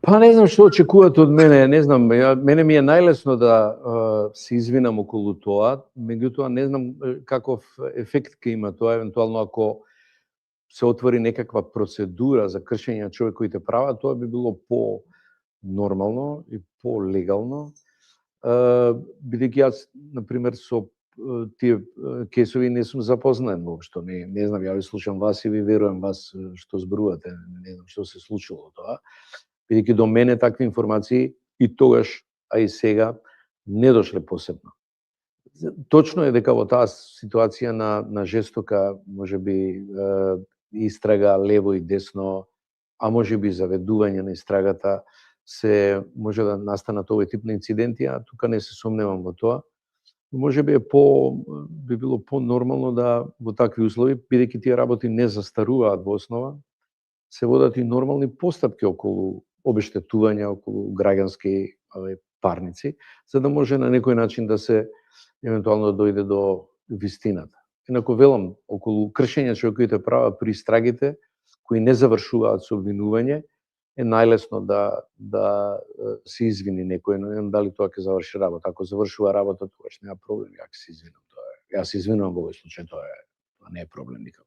Па не знам што очекуваат од мене, не знам, мене ми е најлесно да се извинам околу тоа, меѓутоа не знам каков ефект ќе има тоа, евентуално ако се отвори некаква процедура за кршење на човековите права, тоа би било по-нормално и по-легално. Бидејќи јас, например, со тие кейсови не сум запознат воопшто, не знам, ја ви слушам вас и ви верувам вас што зборувате, не знам што се случило тоа. Бидејќи до мене такви информации и тогаш, а и сега, не дошле посебно. Точно е дека во таа ситуација на жестока, можеби, истрага лево и десно, а можеби заведување на истрагата, се може да настанат овој тип на инциденти, а тука не се сомневам во тоа. Можеби би било по-нормално да во такви услови, бидејќи тие работи не застаруваат во основа, се водат и нормални постапки околу обештетување, околу граѓански парници, за да може на некој начин да се евентуално дојде до вистината. Инаку велам, околу кршење човековите права при истрагите, кои не завршуваат со обвинување, е најлесно да се извини некој, но не знам дали тоа ќе заврши работа. Ако завршува работа, тогаш нема проблем, ја ќе се извинам. Јас се извинувам во овој случај, тоа не е проблем никако.